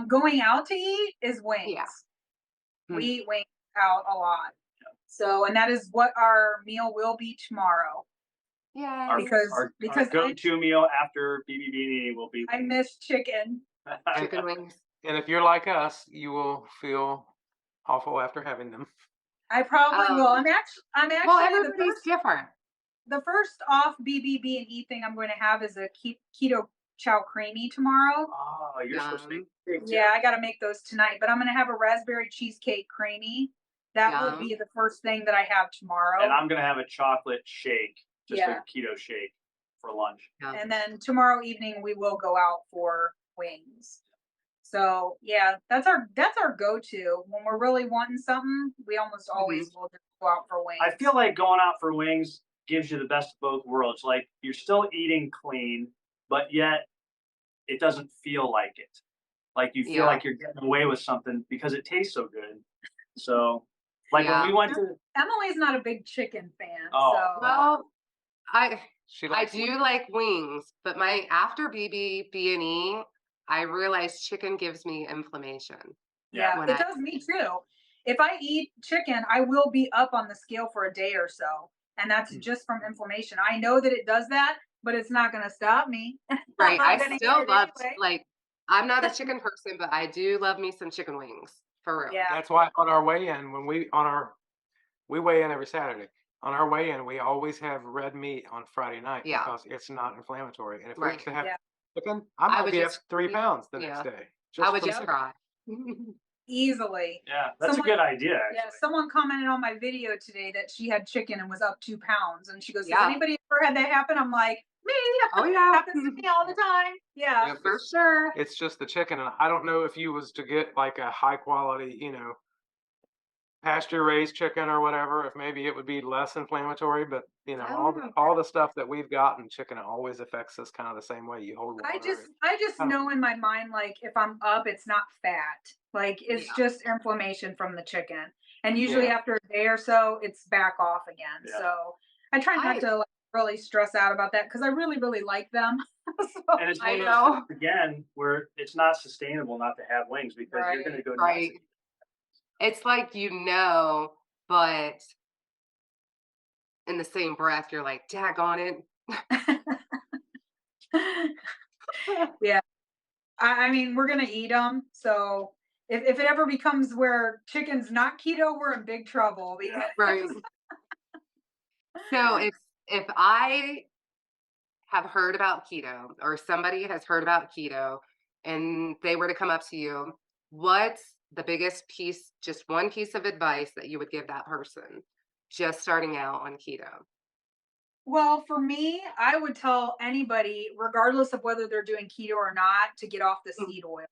Going out to eat is wings. Yeah. We eat wings out a lot. So, and that is what our meal will be tomorrow. Yeah. Our, Because- our because go-to meal after BBB&E will be I miss chicken. Chicken wings. And if you're like us, you will feel awful after having them. I probably will. I'm Well, actually everybody's different. the first off BBB&E thing I'm going to have is a keto chow creamy tomorrow. Oh, you're supposed to Yum. be. Yeah, I got to make those tonight, but I'm going to have a raspberry cheesecake creamy. That will Yum. be the first thing that I have tomorrow. And I'm gonna have a chocolate shake, just Yeah. a keto shake for lunch. And then tomorrow evening we will go out for wings. So yeah, that's our go-to when we're really wanting something. We almost always will just go out for wings. I feel like going out for wings gives you the best of both worlds. Like you're still eating clean, but yet it doesn't feel like it. Like you feel Yeah. like you're getting away with something because it tastes so good. So, like Yeah. when we went to, Emily's not a big chicken fan. Oh. So Well, She I likes do like wings, but my after BBB&E, I realized chicken gives me inflammation. yeah, when it does me too. If I eat chicken, I will be up on the scale for a day or so. And that's just from inflammation. I know that it does that, but it's not going to stop me. Right. I'm I gonna eat still it love anyway. like I'm not a chicken person, but I do love me some chicken wings. For real. Yeah. That's why on our way in, we weigh in every Saturday. On our way in, we always have red meat on Friday night Yeah. because it's not inflammatory. And if we Right. used to have Yeah. chicken, I I might would be just- up 3 pounds the yeah. next day. I would from just chicken. try. Easily. yeah, that's Someone- a good idea. Yeah, Actually. someone commented on my video today that she had chicken and was up 2 pounds. And she goes, Yeah. has anybody ever had that happen? I'm like, Me. Oh yeah, Happens to me all the time. Yeah. Yep, for sure. it's just the chicken, and I don't know if you was to get like a high quality, pasture raised chicken or whatever, if maybe it would be less inflammatory, but Oh yeah. all the stuff that we've gotten chicken always affects us kind of the same way. You hold I water. just I just Kind of, know in my mind, like, if I'm up, it's not fat. Like, it's Yeah. just inflammation from the chicken. And usually yeah. after a day or so, it's back off again. Yeah. So I try not I to like really stress out about that because I really, really like them. So And it's I one of those things know. again where it's not sustainable not to have wings because you're going to right. go nuts. Right. It's like but in the same breath, you're like, "Dag on it." Yeah. I mean, we're gonna eat them. So if it ever becomes where chicken's not keto, we're in big trouble Yeah. Right. because So if I have heard about keto or somebody has heard about keto and they were to come up to you, what's the biggest piece, just one piece of advice that you would give that person just starting out on keto? well, for me, I would tell anybody, regardless of whether they're doing keto or not, to get off the Mm. seed oil.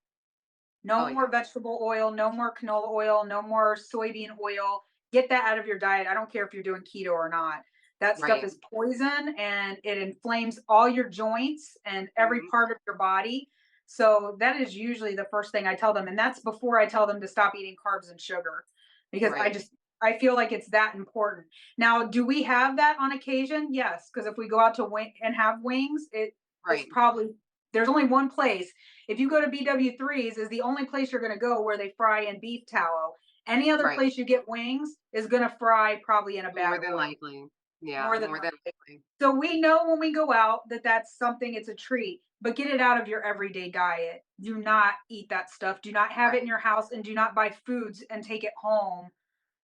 No Oh more yeah. vegetable oil, no more canola oil, no more soybean oil. Get that out of your diet. I don't care if you're doing keto or not. That stuff Right. is poison and it inflames all your joints and every Mhm. part of your body. So that is usually the first thing I tell them. And that's before I tell them to stop eating carbs and sugar because Right. I feel like it's that important. Now, do we have that on occasion? Yes, because if we go out to and have wings, it is Right. probably there's only one place. If you go to BW3's, is the only place you're going to go where they fry in beef tallow. Any other Right. place you get wings is going to fry probably in a bad More than oil, likely. Yeah, more than more than likely. likely. So we know when we go out that that's something, it's a treat, but get it out of your everyday diet. Do not eat that stuff. Do not have it in Right. your house and do not buy foods and take it home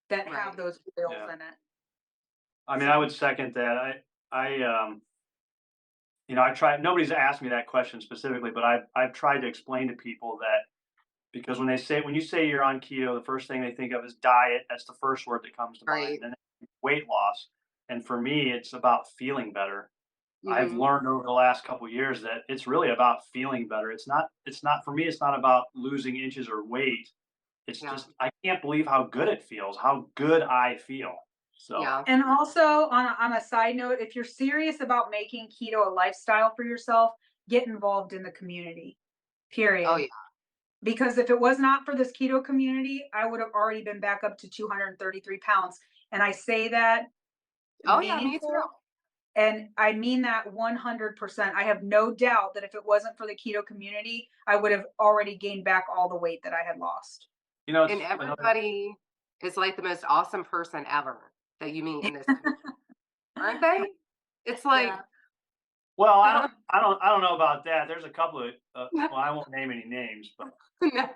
that have Right. those oils Yeah. in it. I mean, I So would second that. I try. Nobody's asked me that question specifically, but I've tried to explain to people that because when you say you're on keto, the first thing they think of is diet. That's the first word that comes to mind. Right. And then weight loss. And for me, it's about feeling better. I've Mhm. learned over the last couple of years that it's really about feeling better. It's not for me, it's not about losing inches or weight. It's Yeah. just I can't believe how good it feels, how good I feel. So, Yeah. and also on a side note, if you're serious about making keto a lifestyle for yourself, get involved in the community. Oh Period. yeah. Because if it was not for this keto community, I would have already been back up to 233 pounds. And I say that Oh yeah, me too. meaningful. And I mean that 100%. I have no doubt that if it wasn't for the keto community, I would have already gained back all the weight that I had lost. And it's another. everybody is like the most awesome person ever that you meet in this community, aren't they? It's Yeah. like, Well, I don't know about that. There's a couple of well, I won't name any names, but no.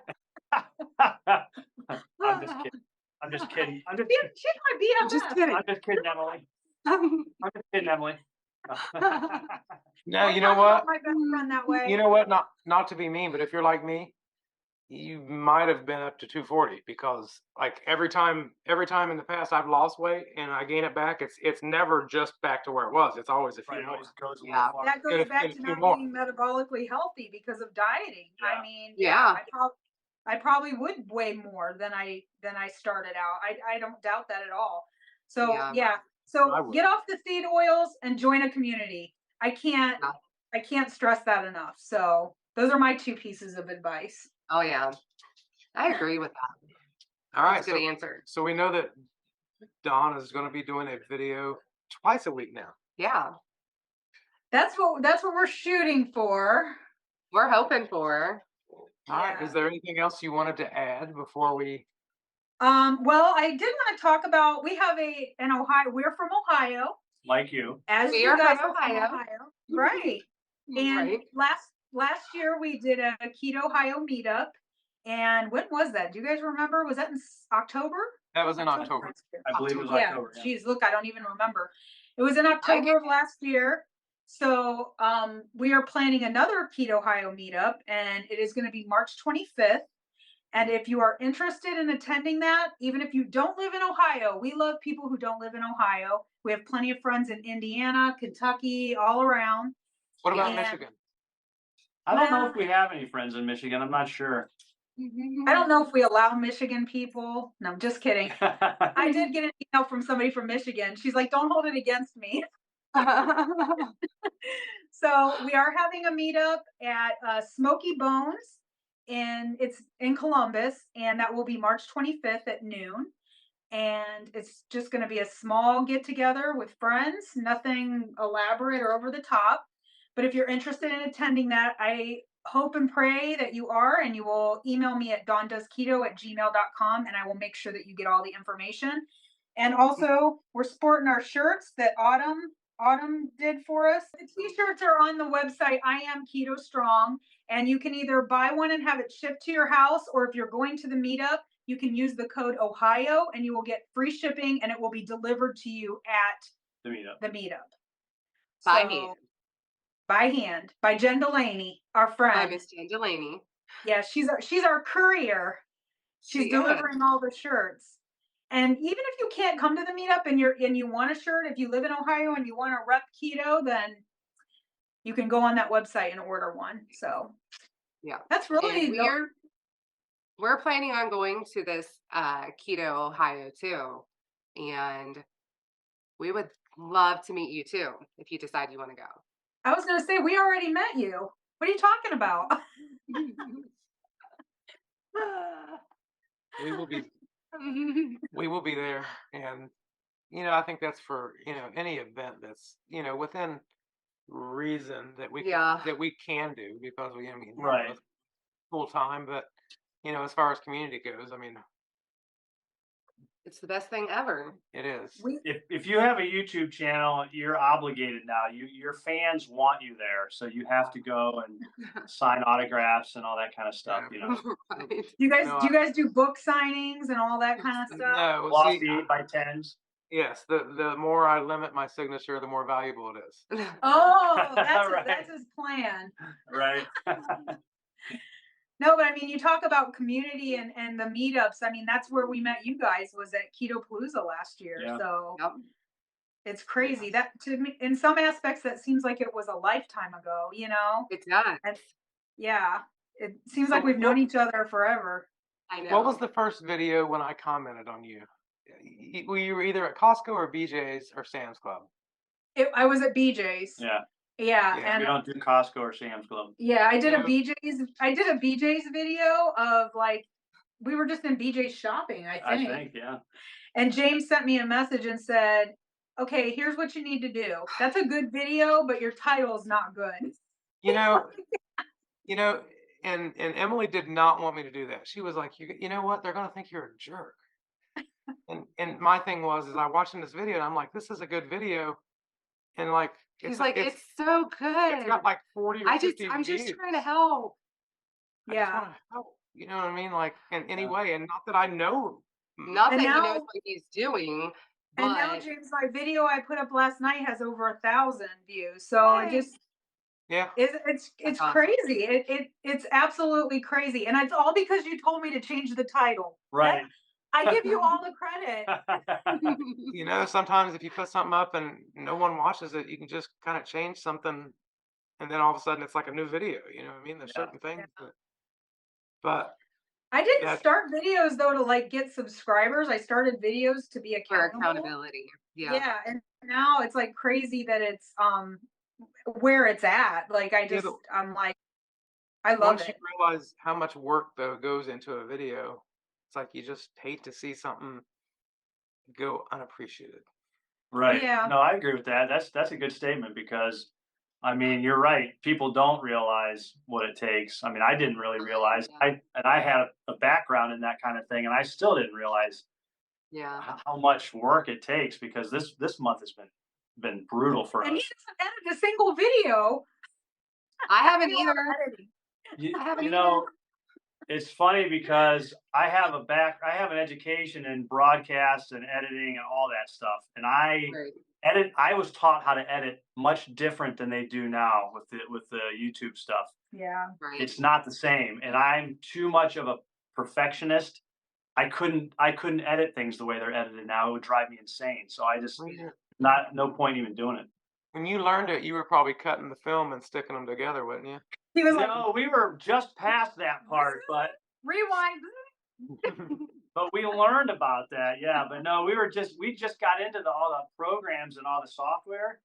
I'm just kidding. I'm just kidding. She's my I'm just BFF. kidding. I'm just kidding, Emily. I'm just kidding, Emily. No, Don't you know talk about what? my best friend that You way. know what? Not to be mean, but if you're like me, you might have been up to 240 because like every time in the past I've lost weight and I gain it back, it's never just back to where it was. It's always a few Right, it more always goes a little Yeah. far. That goes and back a to few not more. being metabolically healthy because of dieting. I Yeah. mean, yeah, Yeah. I probably would weigh more than I started out. I don't doubt that at all. So Yeah. yeah, I so would. get off the seed oils and join a community. Yeah. I can't stress that enough. So those are my two pieces of advice. Oh yeah. I agree with that. All That's right, a good answer. so we know that Dawn is going to be doing a video twice a week now. Yeah. That's what we're shooting for. We're hoping for. All right, is Yeah. there anything else you wanted to add before we? Well, I did want to talk about we have an Ohio. We're from Ohio, Like you. as We you are guys from are from Ohio. Ohio, right? And Right. last year we did a Keto Ohio meetup. And when was that? Do you guys remember? Was that in October? That was in October October. last year. I believe it was October. Yeah. October. Yeah. Geez, look, I don't even remember. It was in I get October of last year. So we are planning another Keto Ohio meetup, and it is going to be March 25th. And if you are interested in attending that, even if you don't live in Ohio, we love people who don't live in Ohio. We have plenty of friends in Indiana, Kentucky, all around. What Yeah. about And Michigan? I don't know well, if we have any friends in Michigan. I'm not sure. I don't know if we allow Michigan people. No, I'm just kidding. I did get an email from somebody from Michigan. She's like, "Don't hold it against me." So we are having a meetup at Smoky Bones, and it's in Columbus, and that will be March 25th at noon. And it's just going to be a small get together with friends, nothing elaborate or over the top. But if you're interested in attending that, I hope and pray that you are, and you will email me at dawndoesketo@gmail.com, and I will make sure that you get all the information. And also, we're sporting our shirts that Autumn did for us. The t-shirts are on the website I Am Keto Strong, and you can either buy one and have it shipped to your house, or if you're going to the meetup, you can use the code Ohio and you will get free shipping, and it will be delivered to you at The meetup. the meetup. By So, hand. by hand, by Jen Delaney, our By friend. Miss Jen Delaney. Yeah, she's our courier. She's She is. delivering all the shirts. And even if you can't come to the meetup and you want a shirt, if you live in Ohio and you want to rep keto, then you can go on that website and order one. So Yeah. that's And really we're planning on going to this Keto Ohio too. And we would love to meet you too if you decide you want to go. I was gonna say, we already met you. What are you talking about? We will be there, and I think that's for any event that's within reason that Yeah. we can do, because Right. full time, but as far as community goes, It's the best thing ever. it is. If you have a YouTube channel, you're obligated now. Your fans want you there, so you have to go and sign autographs and all that kind of stuff. Right. Do you guys do book signings and all that kind of stuff? No, Glossy see, 8x10s. yes, the more I limit my signature, the more valuable it is. Oh, that's Right. that's his plan. Right. No, but you talk about community and the meetups. That's where we met you guys, was at Keto Palooza last year. Yeah. So Yep. it's crazy. That, to me, in some aspects, that seems like it was a lifetime ago, It does. And yeah, it seems So like we've known what- each other forever. I know. What was the first video when I commented on you? You were either at Costco or BJ's or Sam's Club. I was at BJ's. Yeah. Yeah, Yeah. We and don't do Costco or Sam's Club. yeah, I did a Yeah. BJ's video of, like, we were just in BJ's shopping, I I think. think, yeah. And James sent me a message and said, "Okay, here's what you need to do. That's a good video, but your title's not good." You know, and Emily did not want me to do that. She was like, you know what? They're gonna think you're a jerk. And my thing is I watching this video and I'm like, this is a good video, and like He's like, it's so good. it's got like 40 or 50 I'm just views. trying to help. I just Yeah. want to help. You know what I mean? Like in any way, and not that I know. Not And that he knows now- what he's doing, And now, but James, my video I put up last night has over 1,000 views. So it Nice. just Yeah. it's awesome. crazy. It's absolutely crazy. And it's all because you told me to change the title. Right. I give you all the credit. Sometimes if you put something up and no one watches it, you can just kind of change something, and then all of a sudden it's like a new video. You know what I mean? There's Yeah. certain things but I didn't Yeah. start videos though to, like, get subscribers. I started videos to be for accountable. accountability. Yeah. Yeah, and now it's like crazy that it's where it's at. Like, I'm like, I love once you it. realize how much work though goes into a video, it's like you just hate to see something go unappreciated. Right. Yeah. No, I agree with that. That's a good statement, because you're right. People don't realize what it takes. I didn't really realize. Yeah. I had a background in that kind of thing, and I still didn't realize Yeah. how much work it takes, because this month has been brutal for And he us. doesn't edit a single video. I haven't I love either. editing. I haven't You either. know, it's funny because I have an education in broadcast and editing and all that stuff, and Right. I was taught how to edit much different than they do now with the YouTube stuff. Yeah. Right. It's not the same, and I'm too much of a perfectionist. I couldn't edit things the way they're edited now. It would drive me insane. So I just no point even doing it. When you learned it, you were probably cutting the film and sticking them together, wasn't you? He was like, No, we were just past that part, but rewind. we learned about that. Yeah, but no, we just got into all the programs and all the software,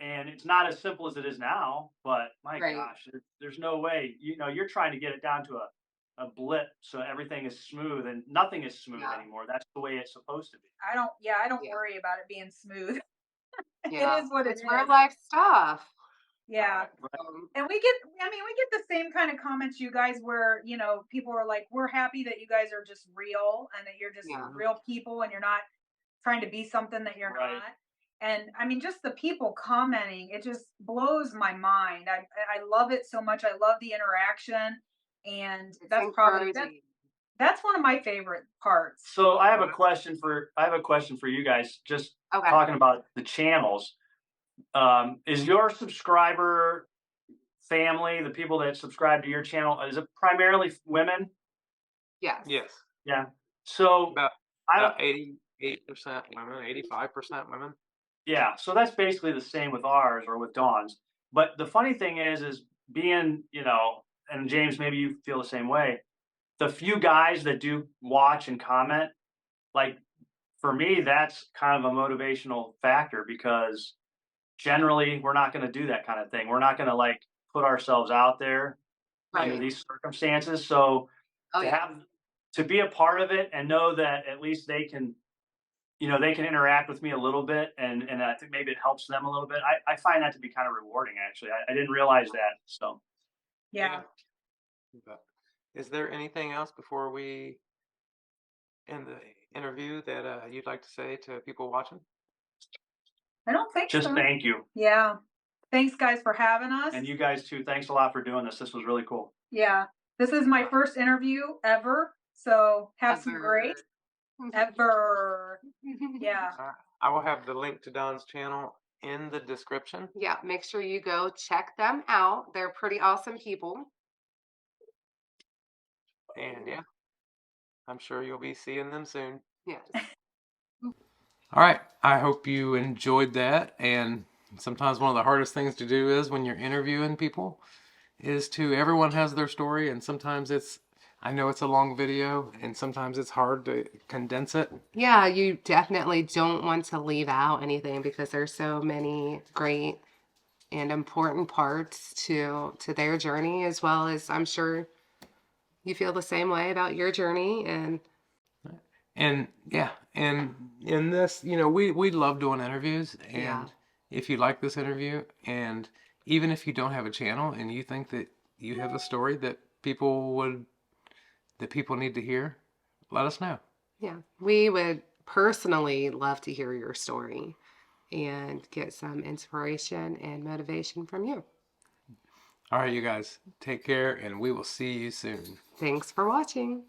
and it's not as simple as it is now. But my Right. gosh, there's no way. You're trying to get it down to a blip so everything is smooth, and nothing is smooth Yeah. anymore. That's the way it's supposed to be. I don't Yeah. worry about it being smooth. Yeah. It is what it It's real is. life stuff. Yeah. Um, And we get the same kind of comments, you guys, where, people are like, we're happy that you guys are just real and that you're just yeah. real people and you're not trying to be something that you're Right. not. And I mean, just the people commenting, it just blows my mind. I love it so much. I love the interaction. And It's that's encouraging. that's one of my favorite parts. So I have a question for you guys. Just Okay. talking about the channels. Is your subscriber family, the people that subscribe to your channel, is it primarily women? Yes. Yes. Yeah. So About I don't. 88% women, 85% women. Yeah. So that's basically the same with ours or with Dawn's. But the funny thing is being, and James, maybe you feel the same way. The few guys that do watch and comment, like for me, that's kind of a motivational factor because generally we're not going to do that kind of thing. We're not going to like put ourselves out there under Right. these circumstances. So Oh, to yeah. to be a part of it and know that at least they can interact with me a little bit and I think maybe it helps them a little bit. I find that to be kind of rewarding actually. I didn't realize that. So Yeah. But is there anything else before we end the interview that you'd like to say to people watching? I don't think just so. thank you. Yeah. Thanks, guys, for having us. And you guys too. Thanks a lot for doing this. This was really cool. Yeah. This is my first interview ever. So have some grace. Ever. Yeah. I will have the link to Don's channel in the description. Yeah. Make sure you go check them out. They're pretty awesome people. And yeah, I'm sure you'll be seeing them soon. Yes. All right. I hope you enjoyed that. And sometimes one of the hardest things to do is when you're interviewing people is everyone has their story. And sometimes I know it's a long video and sometimes it's hard to condense it. Yeah, you definitely don't want to leave out anything because there's so many great and important parts to their journey, as well as I'm sure you feel the same way about your journey. And yeah, and in this, we love doing interviews. And Yeah. if you like this interview, and even if you don't have a channel and you think that you have a story that people need to hear, let us know. Yeah, we would personally love to hear your story and get some inspiration and motivation from you. All right, you guys, take care, and we will see you soon. Thanks for watching.